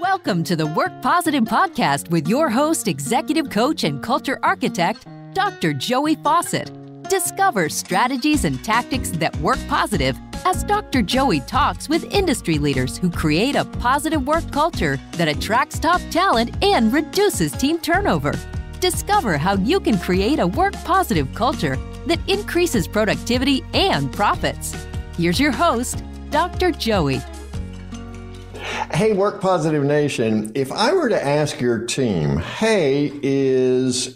Welcome to the Work Positive Podcast with your host, executive coach, and culture architect, Dr. Joey Faucette. Discover strategies and tactics that work positive as Dr. Joey talks with industry leaders who create a positive work culture that attracts top talent and reduces team turnover. Discover how you can create a work positive culture that increases productivity and profits. Here's your host, Dr. Joey. Hey, Work Positive Nation, if I were to ask your team, hey,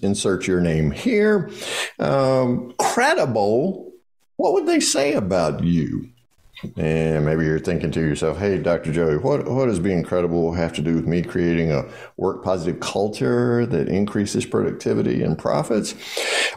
insert your name here, credible, what would they say about you? And maybe you're thinking to yourself, hey, Dr. Joey, what does being credible have to do with me creating a work positive culture that increases productivity and profits?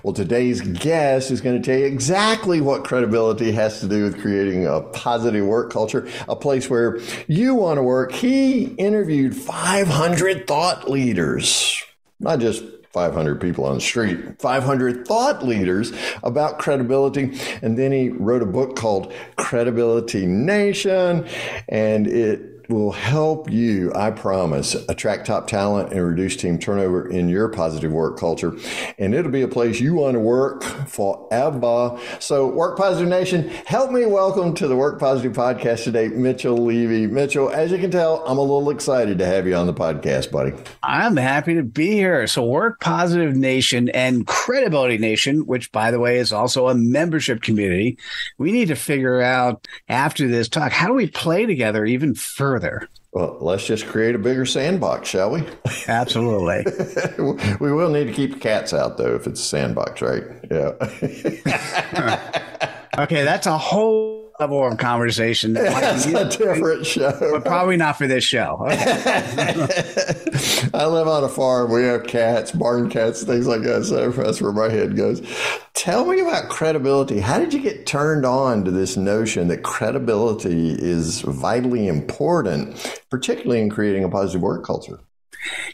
Well, today's guest is going to tell you exactly what credibility has to do with creating a positive work culture, a place where you want to work. He interviewed 500 thought leaders, not just 500 people on the street, 500 thought leaders about credibility. And then he wrote a book called Credibility Nation, and it will help you, I promise, attract top talent and reduce team turnover in your positive work culture. And it'll be a place you want to work forever. So Work Positive Nation, help me welcome to the Work Positive Podcast today, Mitchell Levy. Mitchell, as you can tell, I'm a little excited to have you on the podcast, buddy. I'm happy to be here. So Work Positive Nation and Credibility Nation, which, by the way, is also a membership community, we need to figure out after this talk, how do we play together even further? Well, let's just create a bigger sandbox, shall we? Absolutely. We will need to keep the cats out, though, if it's a sandbox, right? Yeah. Okay, that's a whole level of conversation. That's a different show. But probably not for this show. Okay. I live on a farm. We have cats, barn cats, things like that. So that's where my head goes. Tell me about credibility. How did you get turned on to this notion that credibility is vitally important, particularly in creating a positive work culture?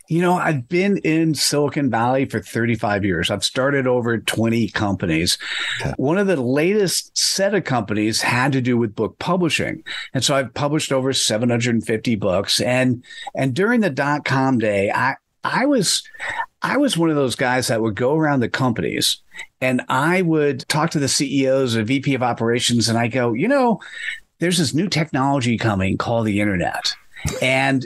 You know, I've been in Silicon Valley for 35 years. I've started over 20 companies. Okay. One of the latest set of companies had to do with book publishing. And so I've published over 750 books. And during the dot-com day, I was one of those guys that would go around the companies and I would talk to the CEOs or VP of operations and I go, you know, there's this new technology coming called the internet. And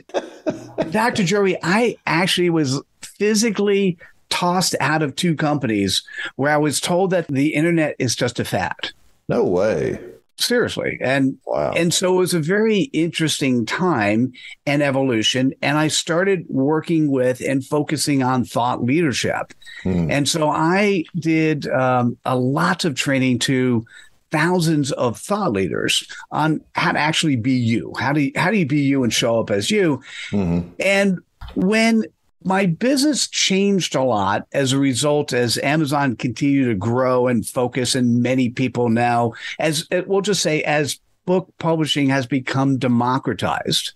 Dr. Joey, I actually was physically tossed out of 2 companies where I was told that the internet is just a fad. No way. Seriously. And wow. And so it was a very interesting time and evolution. And I started working with and focusing on thought leadership. And so I did a lot of training to thousands of thought leaders on how to actually be you. How do you be you and show up as you? And when my business changed a lot as a result, as Amazon continued to grow and focus, and many people now, as we'll just say, as book publishing has become democratized,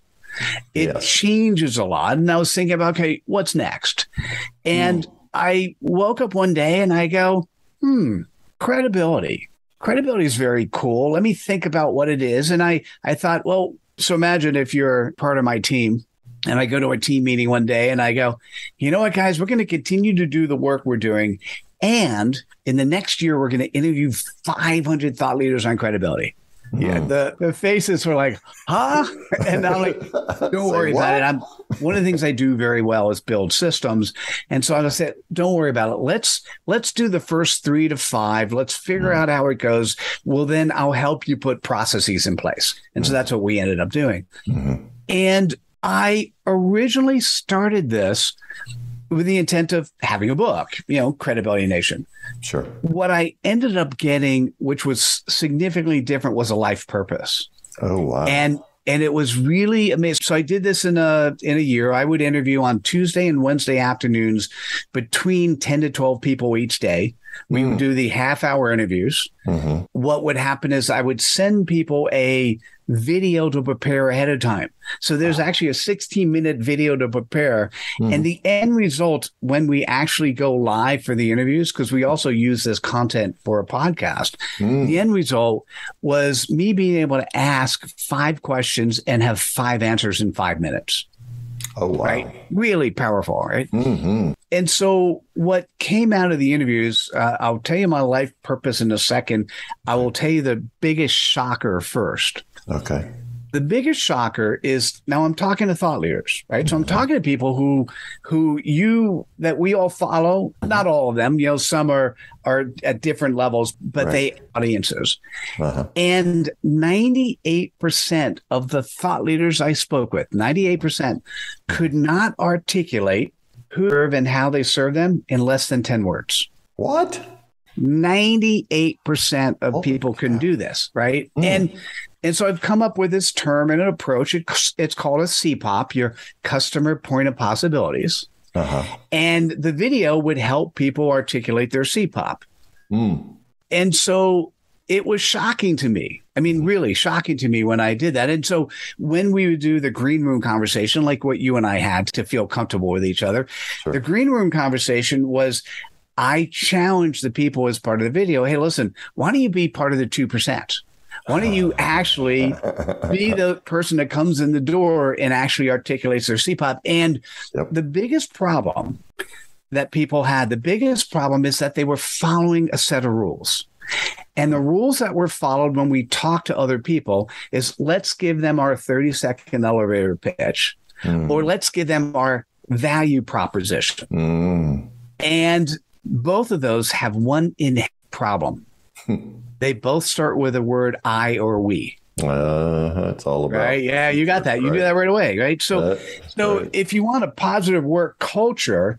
it changes a lot. And I was thinking about, okay, what's next? And I woke up one day and I go, credibility. Credibility is very cool. Let me think about what it is. And I thought, well, so imagine if you're part of my team and I go to a team meeting one day and I go, you know what, guys, we're going to continue to do the work we're doing. And in the next year, we're going to interview 500 thought leaders on credibility. Yeah, the faces were like, huh? And I'm like, don't worry about it. One of the things I do very well is build systems. And so I said, don't worry about it. Let's do the first 3 to 5. Let's figure out how it goes. Well, then I'll help you put processes in place. And so that's what we ended up doing. And I originally started this with the intent of having a book, Credibility Nation. Sure. What I ended up getting, which was significantly different, was a life purpose. Oh, wow. And it was really amazing. So I did this in a year. I would interview on Tuesday and Wednesday afternoons between 10 to 12 people each day. We would do the half-hour interviews. What would happen is I would send people a video to prepare ahead of time. So there's actually a 16-minute video to prepare. And the end result, when we actually go live for the interviews, because we also use this content for a podcast, the end result was me being able to ask 5 questions and have 5 answers in 5 minutes. Oh, wow. Right? Really powerful, right? Mm-hmm. And so what came out of the interviews, I'll tell you my life purpose in a second. I will tell you the biggest shocker first. Okay. The biggest shocker is, now I'm talking to thought leaders, right? So I'm talking to people that we all follow, not all of them, some are at different levels, but they audiences. And 98% of the thought leaders I spoke with, 98% could not articulate who serve and how they serve them in less than 10 words. What? 98% of people can do this, right? And so I've come up with this term and an approach. It's called a CPoP, your customer point of possibilities. And the video would help people articulate their CPoP. And so it was shocking to me. I mean, really shocking to me when I did that. And so when we would do the green room conversation, like what you and I had to feel comfortable with each other, the green room conversation was, I challenged the people as part of the video. Hey, listen, why don't you be part of the 2%? Why don't you actually be the person that comes in the door and actually articulates their CPoP? And the biggest problem that people had, the biggest problem is that they were following a set of rules. And the rules that were followed when we talk to other people is, let's give them our 30-second elevator pitch, or let's give them our value proposition. And both of those have one inherent problem. They both start with the word I or we. It's all about. Right. Yeah, you got that. You do that right away. Right. So if you want a positive work culture,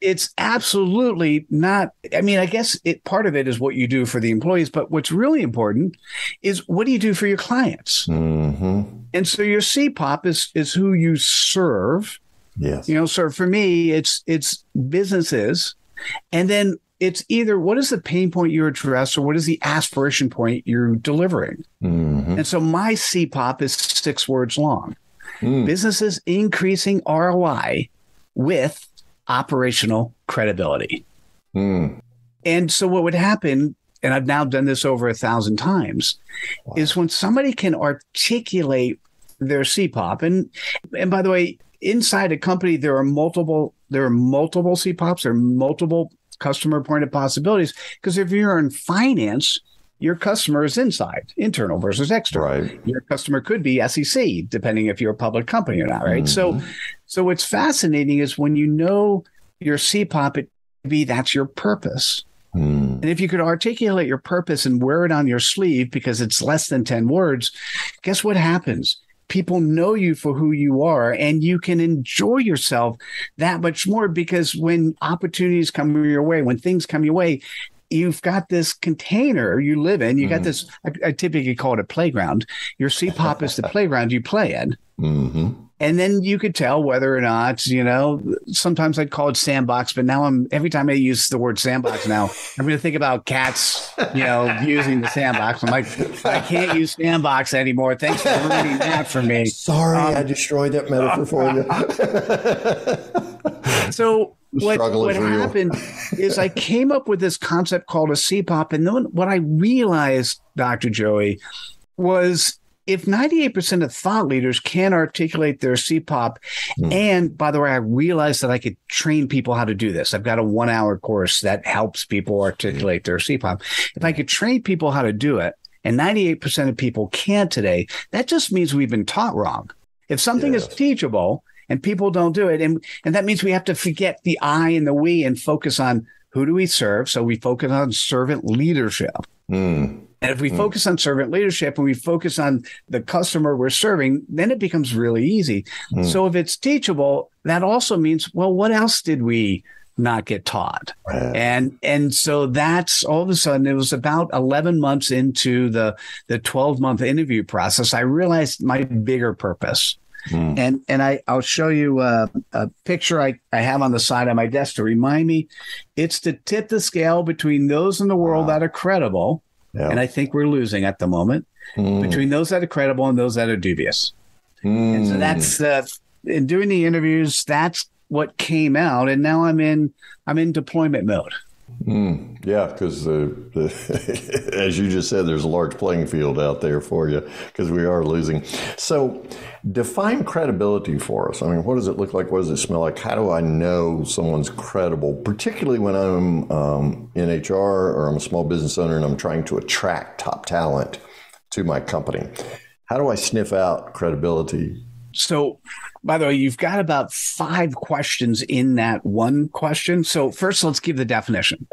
it's absolutely not. I mean, I guess part of it is what you do for the employees. But what's really important is, what do you do for your clients? And so your CPoP is who you serve. Yes. So for me, it's businesses. And then it's either what is the pain point you address, or what is the aspiration point you're delivering. And so my CPoP is 6 words long. Businesses increasing ROI with operational credibility. And so what would happen, and I've now done this over 1,000 times, is when somebody can articulate their CPoP, and by the way, inside a company, there are multiple CPoPs, there are multiple customer point of possibilities, because if you're in finance, your customer is internal versus external. Right. Your customer could be SEC, depending if you're a public company or not, right? So what's fascinating is when you know your CPoP, that's your purpose. And if you could articulate your purpose and wear it on your sleeve because it's less than 10 words, guess what happens? People know you for who you are, and you can enjoy yourself that much more, because when opportunities come your way, when things come your way, you've got this container you live in. You got this, I typically call it a playground. Your CPoP is the playground you play in. And then you could tell whether or not, sometimes I'd call it sandbox, but now every time I use the word sandbox now, I'm going to think about cats, using the sandbox. I'm like, I can't use sandbox anymore. Thanks for ruining that for me. Sorry, I destroyed that metaphor for you. So what happened is I came up with this concept called a CPoP. And then what I realized, Dr. Joey, was, if 98% of thought leaders can articulate their CPoP, and by the way, I realized that I could train people how to do this. I've got a 1-hour course that helps people articulate their CPoP. If I could train people how to do it, and 98% of people can't today, that just means we've been taught wrong. If something is teachable and people don't do it, and that means we have to forget the I and the we and focus on who do we serve. So we focus on servant leadership. And if we focus on servant leadership and we focus on the customer we're serving, then it becomes really easy. So if it's teachable, that also means, well, what else did we not get taught? And so that's all of a sudden, it was about 11 months into the 12-month interview process, I realized my bigger purpose. And I'll show you a picture I have on the side of my desk to remind me. It's to tip the scale between those in the world that are credible. And I think we're losing at the moment, between those that are credible and those that are dubious. And so that's in doing the interviews, that's what came out. And now I'm in deployment mode. Yeah, because as you just said, there's a large playing field out there for you because we are losing. So define credibility for us. I mean, what does it look like? What does it smell like? How do I know someone's credible, particularly when I'm in HR or I'm a small business owner and I'm trying to attract top talent to my company? How do I sniff out credibility? So, by the way, you've got about 5 questions in that one question. So first, let's give the definition.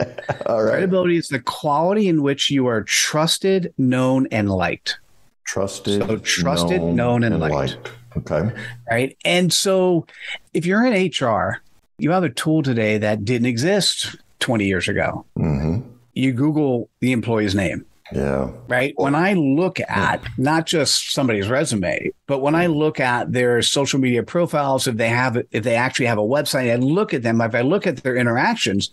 All right. Credibility is the quality in which you are trusted, known, and liked. Trusted, known, and liked. Okay. Right. And so if you're in HR, you have a tool today that didn't exist 20 years ago. Mm-hmm. You Google the employee's name. Yeah. Right. When I look at not just somebody's resume, but when I look at their social media profiles, if they actually have a website, I look at them. If I look at their interactions,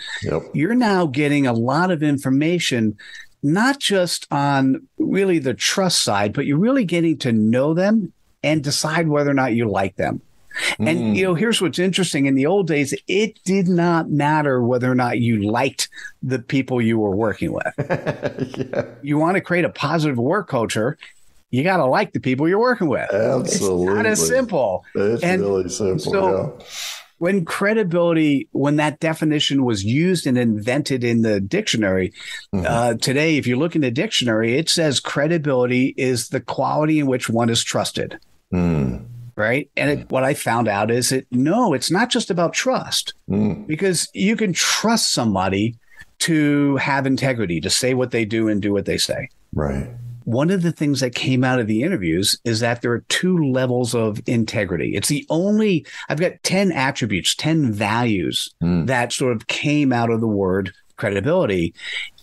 you're now getting a lot of information, not just on really the trust side, but you're really getting to know them and decide whether or not you like them. And, here's what's interesting. In the old days, it did not matter whether or not you liked the people you were working with. Yeah. You want to create a positive work culture, you got to like the people you're working with. Absolutely. It's kind of simple. It's really simple. So when that definition was used and invented in the dictionary, today, if you look in the dictionary, it says credibility is the quality in which one is trusted. Right. And what I found out is it's not just about trust, because you can trust somebody to have integrity, to say what they do and do what they say. Right. One of the things that came out of the interviews is that there are 2 levels of integrity. I've got 10 attributes, 10 values that sort of came out of the word credibility.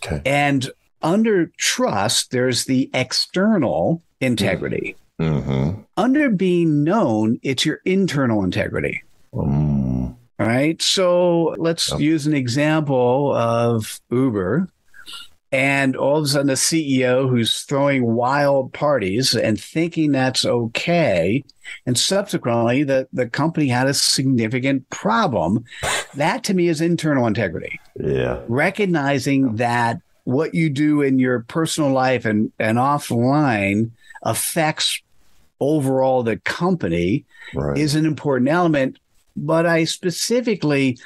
Okay. And under trust, there's the external integrity. Mm-hmm. Under being known, it's your internal integrity. All right. So let's use an example of Uber. And all of a sudden, a CEO who's throwing wild parties and thinking that's okay. And subsequently, the company had a significant problem. That, to me, is internal integrity. Yeah. Recognizing that what you do in your personal life and offline affects overall the company is an important element. But I specifically,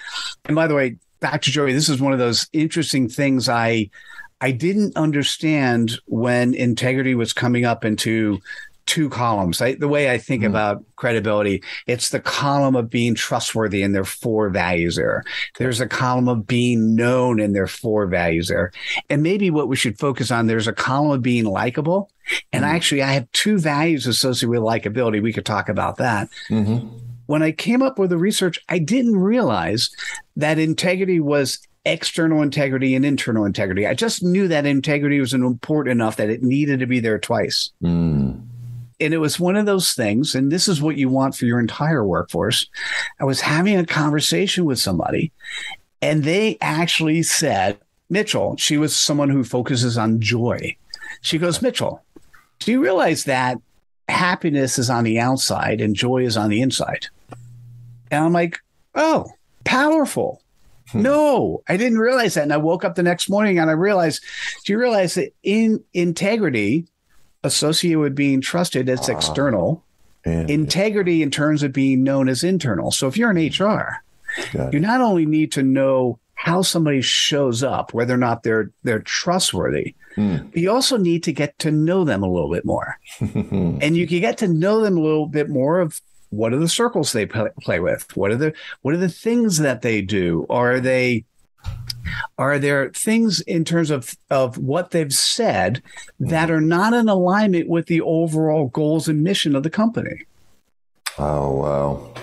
and by the way, Dr. Joey, this is one of those interesting things I didn't understand when integrity was coming up into 2 columns. The way I think about credibility, it's the column of being trustworthy, and there are 4 values there. There's a column of being known, and there are 4 values there. And maybe what we should focus on, there's a column of being likable. And actually, I have 2 values associated with likability. We could talk about that. When I came up with the research, I didn't realize that integrity was external integrity and internal integrity. I just knew that integrity was important enough that it needed to be there twice. And it was one of those things, and this is what you want for your entire workforce. I was having a conversation with somebody, and they actually said, Mitchell, she was someone who focuses on joy. She goes, Mitchell, do you realize that happiness is on the outside and joy is on the inside? And I'm like, oh, powerful. No, I didn't realize that. And I woke up the next morning and I realized, do you realize that in integrity associated with being trusted, it's external. Integrity in terms of being known as internal. So if you're in HR, you not only need to know how somebody shows up, whether or not they're trustworthy, but you also need to get to know them a little bit more. And you can get to know them a little bit more of what are the circles they play with? What are the things that they do? Are there things in terms of what they've said that are not in alignment with the overall goals and mission of the company? Oh, wow.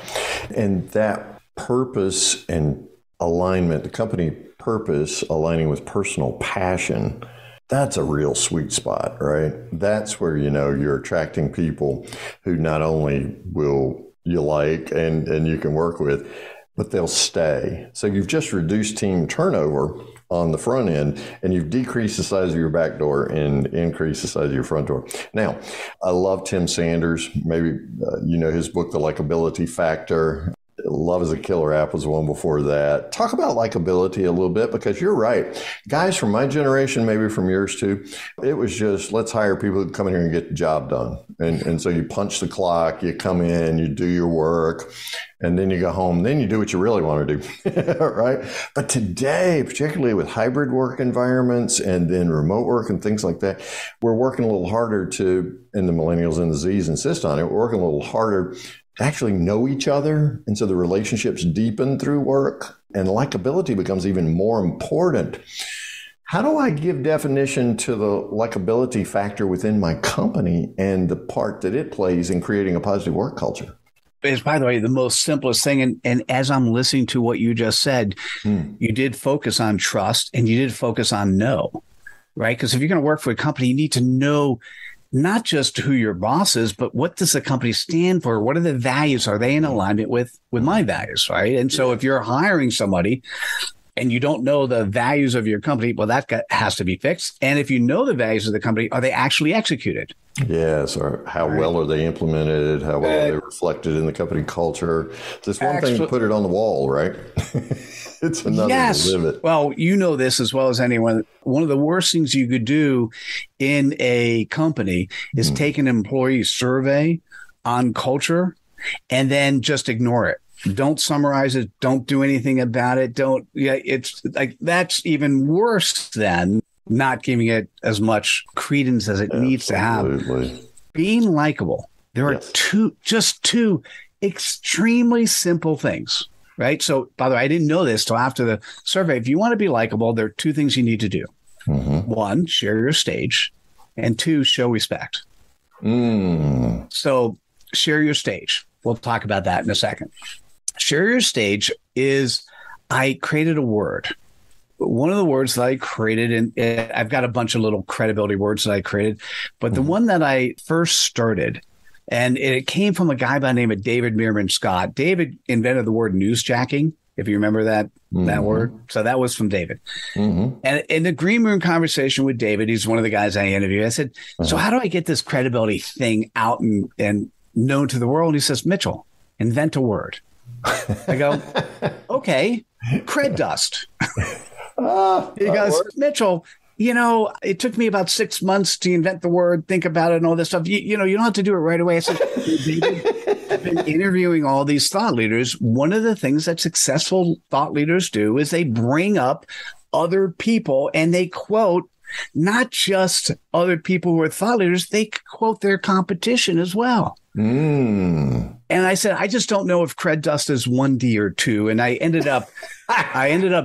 And that purpose and alignment, the company purpose aligning with personal passion, that's a real sweet spot, right? That's where, you're attracting people who not only will you like and you can work with, but they'll stay. So you've just reduced team turnover on the front end, and you've decreased the size of your back door and increased the size of your front door. Now, I love Tim Sanders. Maybe his book, The Likability Factor. Love is a Killer app was one before that. Talk about likability a little bit, because you're right. Guys from my generation, maybe from yours too, it was just, let's hire people who come in here and get the job done. And so you punch the clock, you come in, you do your work, and then you go home. Then you do what you really want to do, right? But today, particularly with hybrid work environments and then remote work and things like that, we're working a little harder to, and the millennials and the Zs insist on it, we're working a little harder to actually know each other. And so the relationships deepen through work, and likability becomes even more important. How do I give definition to the likability factor within my company and the part that it plays in creating a positive work culture? It's, by the way, the most simplest thing. And as I'm listening to what you just said, you did focus on trust and you did focus on know, right? Because if you're going to work for a company, you need to know not just who your boss is, but what does the company stand for? What are the values? Are they in alignment with my values, right? And so if you're hiring somebody and you don't know the values of your company, well, that has to be fixed. And if you know the values of the company, are they actually executed? Yes, or how well are they implemented? How well are they reflected in the company culture? It's one thing to put it on the wall, right? It's another to live it. Well, you know this as well as anyone. One of the worst things you could do in a company is take an employee survey on culture and then just ignore it. Don't summarize it. Don't do anything about it. It's like, that's even worse than not giving it as much credence as it needs to have. Being likable. There are two extremely simple things, right? So, by the way, I didn't know this till after the survey. If you want to be likable, there are two things you need to do. One, share your stage, and two, show respect. So share your stage. We'll talk about that in a second. Share your stage is, I created a word. One of the words that I created, and I've got a bunch of little credibility words that I created, but the one that I first started, and it came from a guy by the name of David Meerman Scott. David invented the word newsjacking, if you remember that word. So that was from David. And in the green room conversation with David, he's one of the guys I interviewed. I said, so how do I get this credibility thing out and known to the world? And he says, Mitchell, invent a word. I go, okay, cred dust. He goes, Mitchell, it took me about 6 months to invent the word, think about it and all this stuff. You don't have to do it right away. I said, David, I've been interviewing all these thought leaders. One of the things that successful thought leaders do is they bring up other people and they quote not just other people who are thought leaders, they quote their competition as well. And I said, I just don't know if cred dust is 1D or 2. And I ended up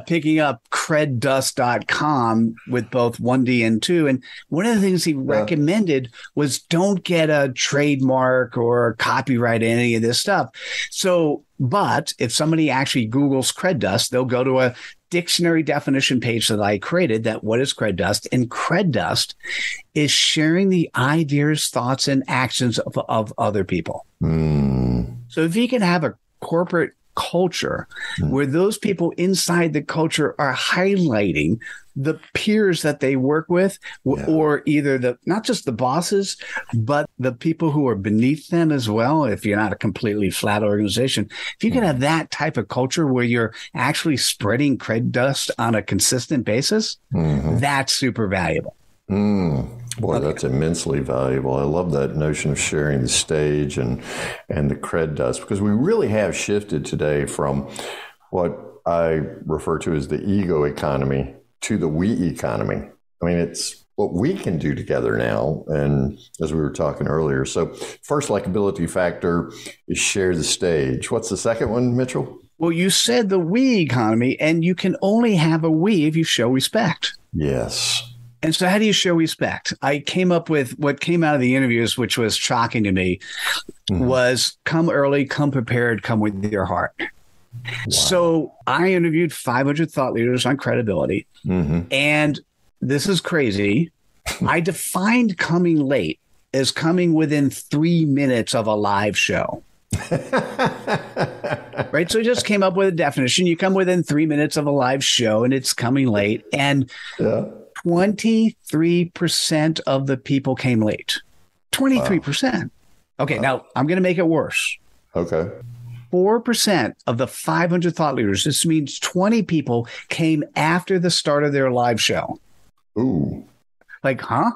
picking up creddust.com with both 1D and 2. And one of the things he recommended was don't get a trademark or copyright any of this stuff. So, but if somebody actually Googles cred dust, they'll go to a dictionary definition page that I created, that what is cred dust? And cred dust is sharing the ideas, thoughts, and actions of other people. So if you can have a corporate culture where those people inside the culture are highlighting the peers that they work with, or either not just the bosses, but the people who are beneath them as well. If you're not a completely flat organization, if you can have that type of culture where you're actually spreading cred dust on a consistent basis, that's super valuable. Boy, that's immensely valuable. I love that notion of sharing the stage and the cred dust, because we really have shifted today from what I refer to as the ego economy to the we economy. I mean, it's what we can do together now. And as we were talking earlier, so first likability factor is share the stage. What's the second one, Mitchell? Well, you said the we economy, and you can only have a we if you show respect. Yes. And so how do you show respect? I came up with what came out of the interviews, which was shocking to me, was come early, come prepared, come with your heart. Wow. So I interviewed 500 thought leaders on credibility. And this is crazy. I defined coming late as coming within 3 minutes of a live show. Right. So I just came up with a definition. You come within 3 minutes of a live show and it's coming late. And 23% of the people came late. 23%. Okay. Now I'm going to make it worse. Okay. 4% of the 500 thought leaders, this means 20 people, came after the start of their live show. Ooh. Like, huh?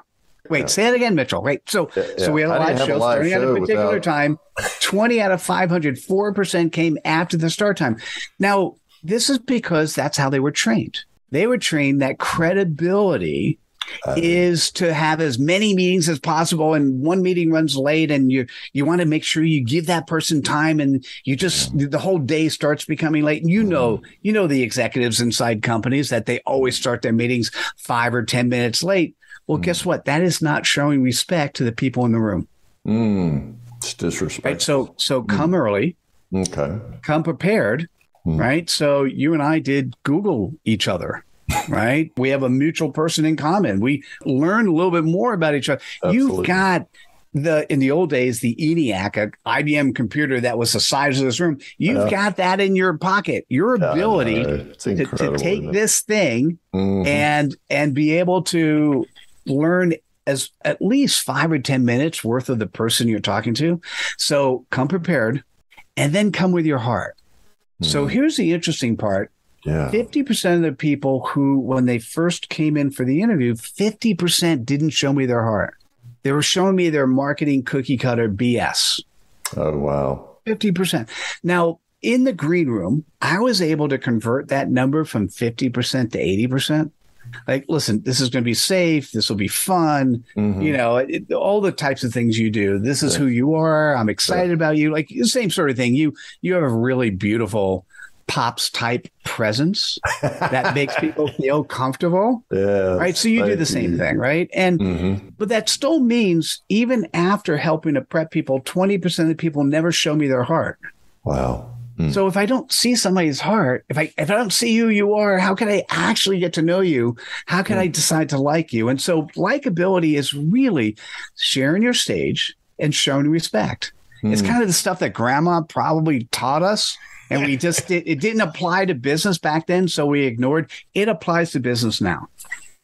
Wait, Yeah. Say it again, Mitchell. Right. So we had a live show starting at a particular time. 20 out of 500, 4% came after the start time. Now, this is because that's how they were trained. They were trained that credibility is to have as many meetings as possible, and one meeting runs late, and you want to make sure you give that person time, and the whole day starts becoming late. And you know the executives inside companies that they always start their meetings 5 or 10 minutes late. Well, guess what? That is not showing respect to the people in the room. It's disrespectful. Right? So come early. Okay. Come prepared. Right? So you and I did Google each other. Right? We have a mutual person in common. We learned a little bit more about each other. Absolutely. You've got in the old days, the ENIAC, an IBM computer that was the size of this room. You've got that in your pocket. Your ability to take this thing and be able to learn as at least 5 or 10 minutes worth of the person you're talking to. So come prepared and then come with your heart. So here's the interesting part. 50% of the people who, when they first came in for the interview, 50% didn't show me their heart. They were showing me their marketing cookie cutter BS. Oh, wow. 50%. Now, in the green room, I was able to convert that number from 50% to 80%. Like, listen, this is going to be safe. This will be fun. All the types of things you do. This is who you are. I'm excited about you. Like the same sort of thing. You have a really beautiful Pops type presence that makes people feel comfortable. Yeah. Right. So you do the same thing. Right. And but that still means even after helping to prep people, 20% of the people never show me their heart. Wow. So if I don't see somebody's heart, if I don't see who you are, how can I actually get to know you? How can I decide to like you? And so likability is really sharing your stage and showing respect. It's kind of the stuff that grandma probably taught us. And we just it didn't apply to business back then, so we ignored. It applies to business now.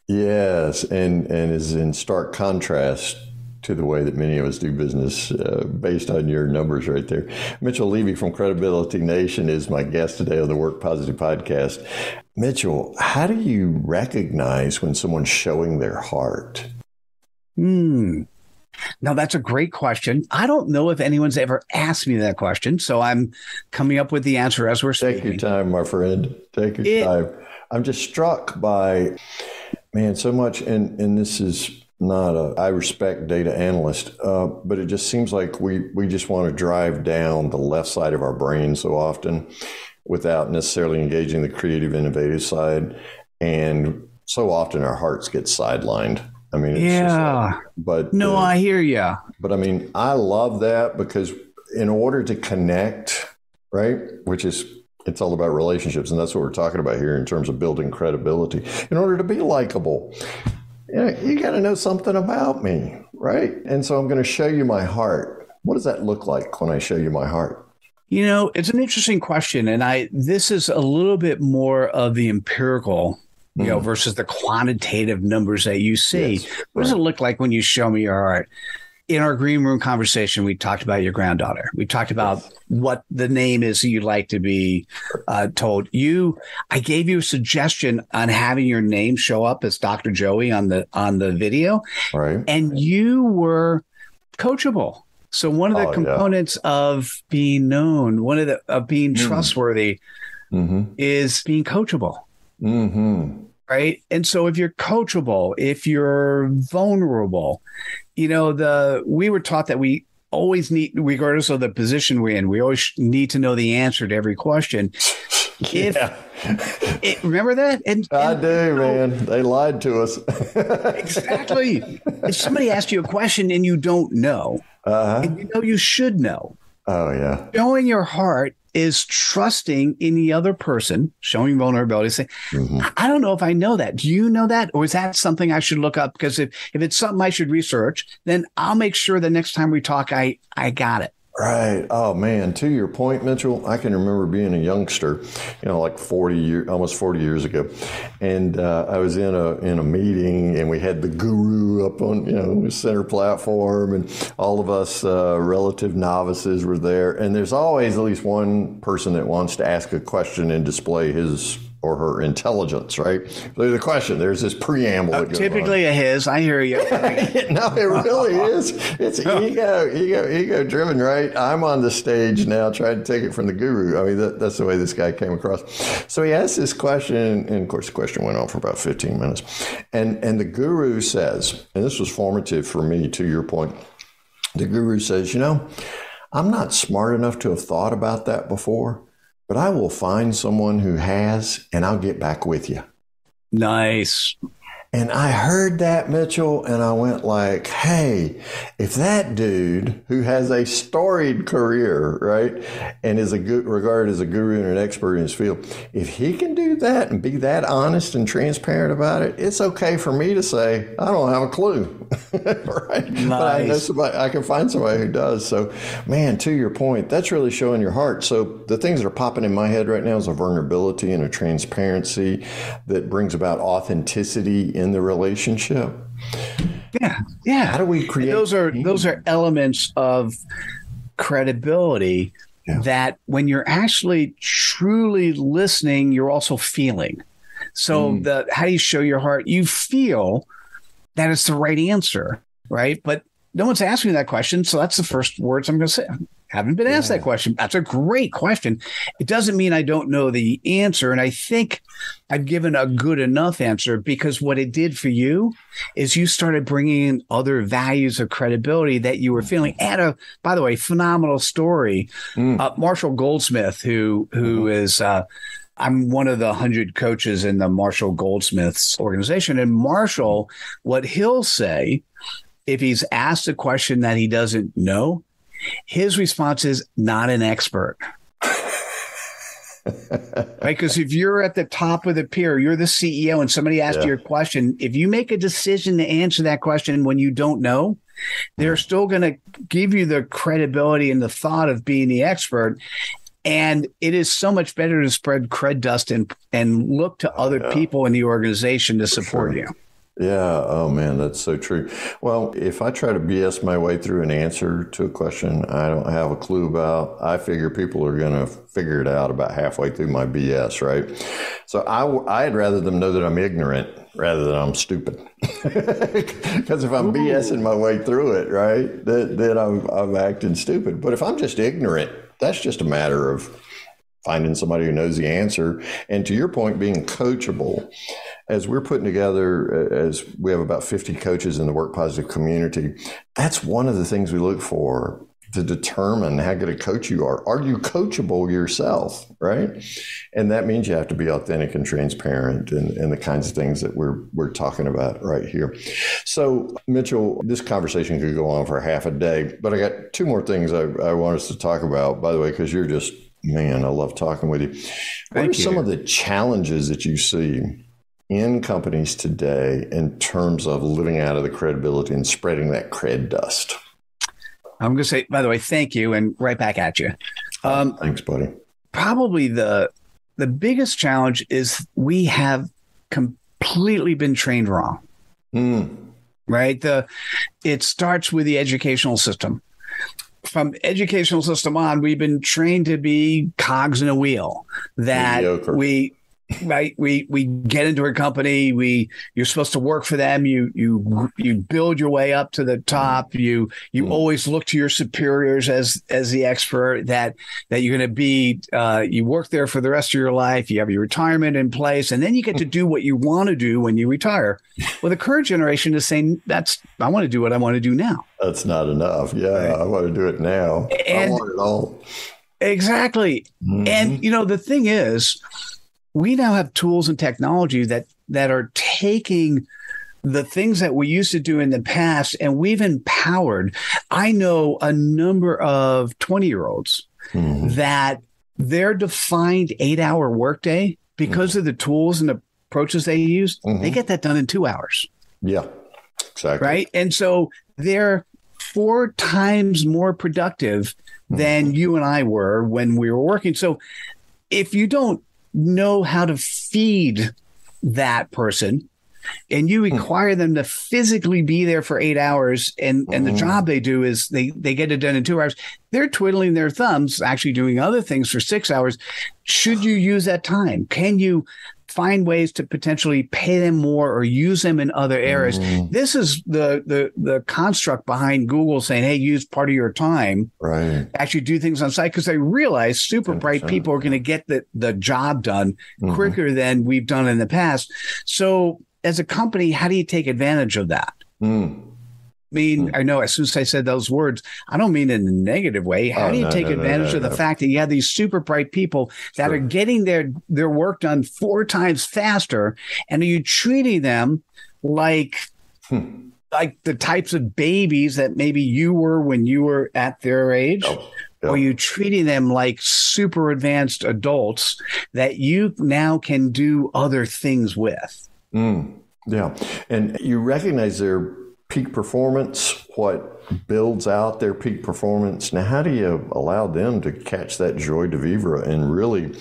Yes, and is in stark contrast to the way that many of us do business based on your numbers right there. Mitchell Levy from Credibility Nation is my guest today on the Work Positive podcast. Mitchell, how do you recognize when someone's showing their heart? Now, that's a great question. I don't know if anyone's ever asked me that question, so I'm coming up with the answer as we're speaking. Take your time, my friend. Take your time. I'm just struck by, so much, and this is not I respect data analyst, but it just seems like we just want to drive down the left side of our brain so often without necessarily engaging the creative, innovative side. And so often our hearts get sidelined. I mean, I hear you. But I love that because in order to connect, right, it's all about relationships. And that's what we're talking about here in terms of building credibility. In order to be likable, you got to know something about me, right? And so I'm going to show you my heart. What does that look like when I show you my heart? It's an interesting question. And this is a little bit more of the empirical versus the quantitative numbers that you see. Yes, what does it look like when you show me your heart? In our green room conversation, we talked about your granddaughter. We talked about what the name is you'd like to be told. I gave you a suggestion on having your name show up as Dr. Joey on the video, right? And you were coachable. So one of the components of being known, of being trustworthy, is being coachable. Right. And so if you're coachable, if you're vulnerable, we were taught that we always need, regardless of the position we're in, we always need to know the answer to every question. Remember that? And I do, man. They lied to us. Exactly. If somebody asks you a question and you don't know, and you should know. Oh, yeah. Showing your heart is trusting in the other person, showing vulnerability, saying, I don't know if I know that. Do you know that? Or is that something I should look up? Because if it's something I should research, then I'll make sure the next time we talk, I got it. Right. Oh man, to your point, Mitchell, I can remember being a youngster, like almost 40 years ago. And I was in a meeting and we had the guru up on, the center platform, and all of us relative novices were there. And there's always at least one person that wants to ask a question and display his or her intelligence, right? So the question, there's this preamble. That goes typically on. A his, I hear you. No, it really is. It's ego driven, right? I'm on the stage now trying to take it from the guru. I mean, that's the way this guy came across. So he asked this question, and of course the question went on for about 15 minutes. And the guru says, and this was formative for me, to your point, the guru says, I'm not smart enough to have thought about that before, but I will find someone who has, and I'll get back with you. Nice. And I heard that, Mitchell, and I went like, hey, if that dude who has a storied career, right, and is regarded as a guru and an expert in his field, if he can do that and be that honest and transparent about it, it's okay for me to say, I don't have a clue, right? Nice. But I know somebody, I can find somebody who does. So, man, to your point, that's really showing your heart. So the things that are popping in my head right now is a vulnerability and a transparency that brings about authenticity in the relationship. Yeah. How do we create? Those are elements of credibility that when you're actually truly listening, you're also feeling. So how do you show your heart? You feel that it's the right answer, right? But no one's asking me that question, so that's the first words I'm going to say. Haven't been asked that question. That's a great question. It doesn't mean I don't know the answer. And I think I've given a good enough answer, because what it did for you is you started bringing in other values of credibility that you were feeling. And by the way, phenomenal story. Marshall Goldsmith, who is, I'm one of the 100 coaches in the Marshall Goldsmith's organization. And Marshall, what he'll say, if he's asked a question that he doesn't know, his response is not an expert. Right? Because if you're at the top of the pier, you're the CEO, and somebody asked you a question, if you make a decision to answer that question when you don't know, they're still going to give you the credibility and the thought of being the expert. And it is so much better to spread cred dust and look to other people in the organization to support you. Yeah. Oh, man, that's so true. Well, if I try to BS my way through an answer to a question I don't have a clue about, I figure people are going to figure it out about halfway through my BS, right? So I'd rather them know that I'm ignorant rather than I'm stupid. Because if I'm BSing my way through it, right, then I'm acting stupid. But if I'm just ignorant, that's just a matter of finding somebody who knows the answer. And to your point, being coachable. As we're putting together, as we have about 50 coaches in the Work Positive community, that's one of the things we look for to determine how good a coach you are. Are you coachable yourself, right? And that means you have to be authentic and transparent and the kinds of things that we're talking about right here. So, Mitchell, this conversation could go on for half a day, but I got two more things I want us to talk about, by the way, because you're just, man, I love talking with you. What are some of the challenges that you see in companies today in terms of living out of the credibility and spreading that cred dust? I'm going to say, by the way, thank you, and right back at you. Thanks, buddy. Probably the biggest challenge is we have completely been trained wrong. Right? It starts with the educational system. From educational system on, we've been trained to be cogs in a wheel. That mediocre. We get into a company. You're supposed to work for them. You build your way up to the top. You always look to your superiors as the expert. That you're going to be. You work there for the rest of your life. You have your retirement in place, and then you get to do what you want to do when you retire. Well, the current generation is saying I want to do what I want to do now. That's not enough. Yeah, right. I want to do it now. I want it all. Exactly. And the thing is, we now have tools and technology that are taking the things that we used to do in the past, and we've empowered. I know a number of 20-year-olds that their defined 8-hour workday, because of the tools and approaches they use, they get that done in 2 hours. Yeah, exactly. Right. And so they're 4 times more productive than you and I were when we were working. So if you don't know how to feed that person, and you require them to physically be there for 8 hours, and the job they do is they get it done in 2 hours, they're twiddling their thumbs, actually doing other things for 6 hours. Should you use that time? Can you find ways to potentially pay them more or use them in other areas? This is the construct behind Google saying, hey, use part of your time, right, actually do things on site, because they realize super bright people are going to get the job done quicker than we've done in the past. So as a company, how do you take advantage of that? I mean, I know as soon as I said those words, I don't mean in a negative way. How do you take advantage of the fact that you have these super bright people that are getting their work done 4 times faster, and are you treating them like the types of babies that maybe you were when you were at their age? Or are you treating them like super advanced adults that you now can do other things with? Yeah. And you recognize their peak performance, what builds out their peak performance. Now, how do you allow them to catch that joie de vivre and really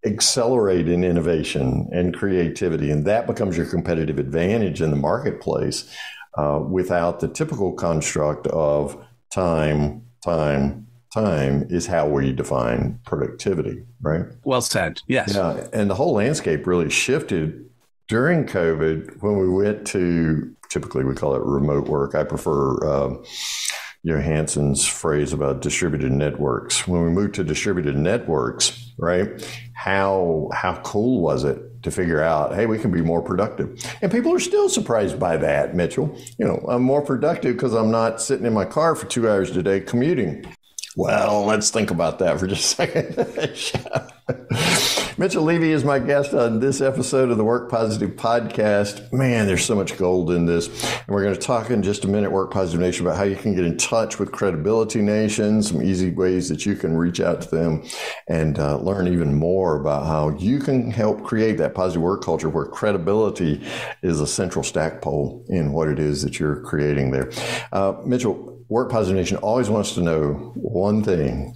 accelerate in innovation and creativity? And that becomes your competitive advantage in the marketplace without the typical construct of time is how we define productivity, right? Well said. Yes. Yeah. And the whole landscape really shifted during COVID when we went to, typically we call it remote work. I prefer Johansson's phrase about distributed networks. When we moved to distributed networks, right, how cool was it to figure out, hey, we can be more productive? And people are still surprised by that, Mitchell. You know, I'm more productive because I'm not sitting in my car for 2 hours a day commuting. Well, let's think about that for just a second. Mitchell Levy is my guest on this episode of the Work Positive Podcast. Man, there's so much gold in this. And we're going to talk in just a minute, Work Positive Nation, about how you can get in touch with Credibility Nation, some easy ways that you can reach out to them and learn even more about how you can help create that positive work culture where credibility is a central stackpole in what it is that you're creating there. Mitchell, Work Positive Nation always wants to know one thing.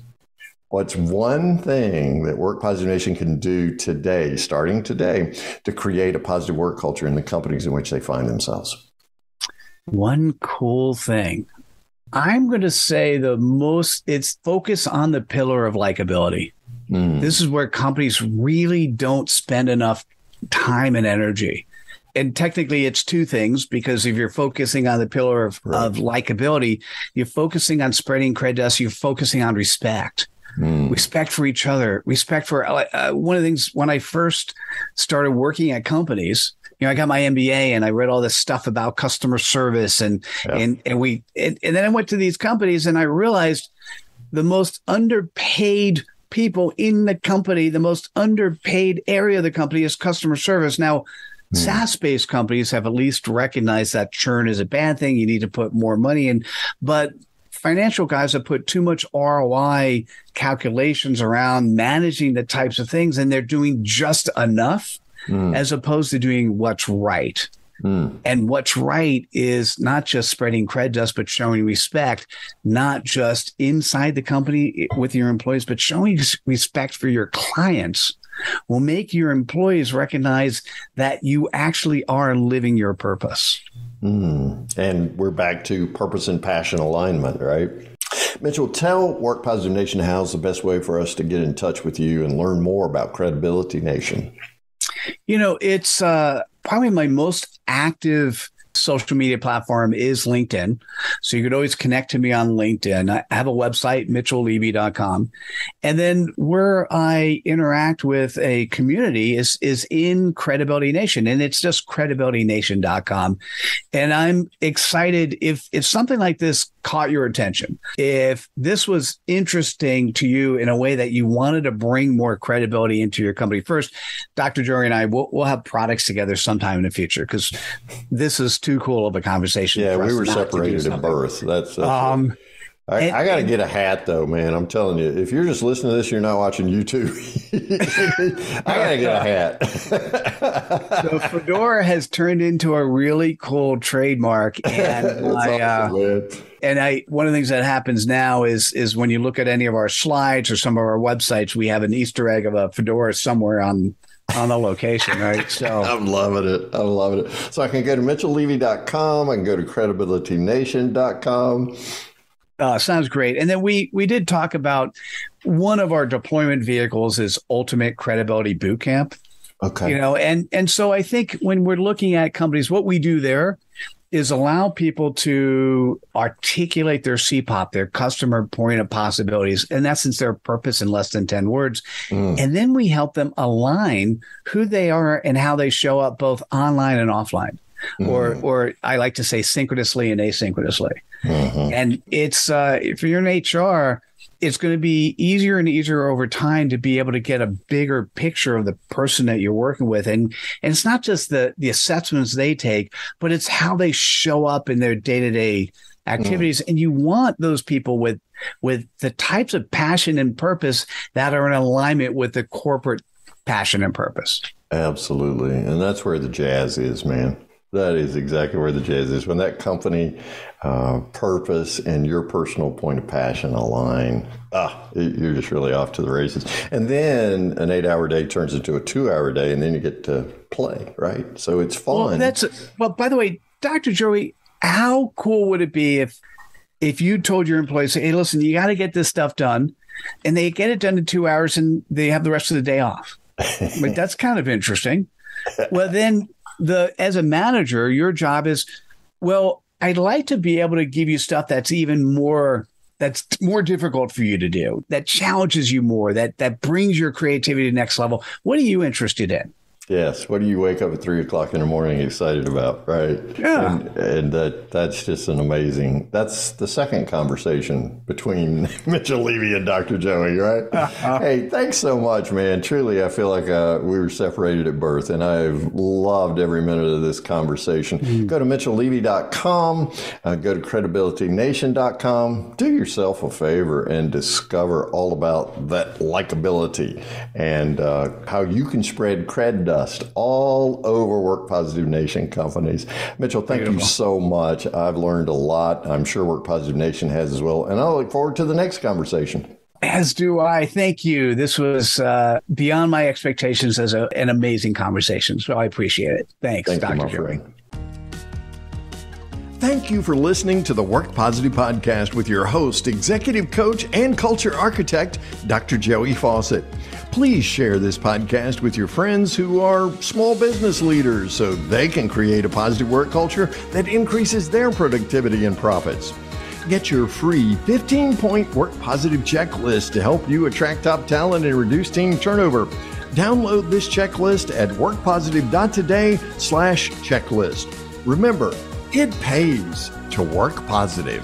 What's one thing that Work Positive Nation can do today, starting today, to create a positive work culture in the companies in which they find themselves? One cool thing. I'm going to say it's focus on the pillar of likability. This is where companies really don't spend enough time and energy. And technically, it's 2 things, because if you're focusing on the pillar of likability, you're focusing on spreading cred dust, you're focusing on respect. Respect for each other, respect for one of the things when I first started working at companies, you know, I got my MBA and I read all this stuff about customer service and then I went to these companies and I realized the most underpaid people in the company, the most underpaid area of the company is customer service. Now, SaaS-based companies have at least recognized that churn is a bad thing. You need to put more money in, but financial guys have put too much ROI calculations around managing the types of things, and they're doing just enough as opposed to doing what's right. And what's right is not just spreading cred dust, but showing respect, not just inside the company with your employees, but showing respect for your clients will make your employees recognize that you actually are living your purpose. And we're back to purpose and passion alignment, right? Mitchell, tell Work Positive Nation how's the best way for us to get in touch with you and learn more about Credibility Nation. You know, it's probably my most active social media platform is LinkedIn. So you could always connect to me on LinkedIn. I have a website, mitchelllevy.com. And then where I interact with a community is in Credibility Nation. And it's just credibilitynation.com. And I'm excited if something like this caught your attention, if this was interesting to you in a way that you wanted to bring more credibility into your company. First, Dr. Jory and I will have products together sometime in the future, because this is too cool of a conversation. Yeah, we were separated at birth. That's I got to get a hat, though, man. I'm telling you, if you're just listening to this, you're not watching YouTube. I got to get a hat. So fedora has turned into a really cool trademark. And one of the things that happens now is when you look at any of our slides or some of our websites, we have an Easter egg of a fedora somewhere on the location, right? So I'm loving it. I'm loving it. So I can go to mitchelllevy.com. I can go to credibilitynation.com. Sounds great. And then we did talk about one of our deployment vehicles is Ultimate Credibility Bootcamp. Okay. And so I think when we're looking at companies, what we do there is allow people to articulate their CPoP, their customer point of possibilities, in essence, their purpose in less than 10 words. And then we help them align who they are and how they show up both online and offline. Or I like to say synchronously and asynchronously. And it's if you're in HR, it's going to be easier and easier over time to be able to get a bigger picture of the person that you're working with. And it's not just the assessments they take, but it's how they show up in their day-to-day activities. And you want those people with the types of passion and purpose that are in alignment with the corporate passion and purpose. Absolutely. And that's where the jazz is, man. That is exactly where the jazz is. When that company purpose and your personal point of passion align, you're just really off to the races. And then an 8-hour day turns into a 2-hour day, and then you get to play, right? So it's fun. Well, by the way, Dr. Joey, how cool would it be if you told your employees, hey, listen, you got to get this stuff done, and they get it done in 2 hours and they have the rest of the day off? But that's kind of interesting. Well, then as a manager, your job is, well, I'd like to be able to give you stuff that's more difficult for you to do, that challenges you more, that brings your creativity to the next level. What are you interested in? Yes. What do you wake up at 3 o'clock in the morning excited about? Right. Yeah. And that's just that's the second conversation between Mitchell Levy and Dr. Joey, right? Hey, thanks so much, man. Truly, I feel like we were separated at birth, and I've loved every minute of this conversation. Go to mitchelllevy.com, go to credibilitynation.com. Do yourself a favor and discover all about that likability and how you can spread cred dust all over Work Positive Nation companies. Mitchell, thank you so much. I've learned a lot. I'm sure Work Positive Nation has as well. And I look forward to the next conversation. As do I. Thank you. This was beyond my expectations as an amazing conversation. So I appreciate it. Thanks, Dr. Joey. Thank you for listening to the Work Positive Podcast with your host, executive coach, and culture architect, Dr. Joey Faucette. Please share this podcast with your friends who are small business leaders so they can create a positive work culture that increases their productivity and profits. Get your free 15-point Work Positive checklist to help you attract top talent and reduce team turnover. Download this checklist at workpositive.today/checklist. Remember, it pays to work positive.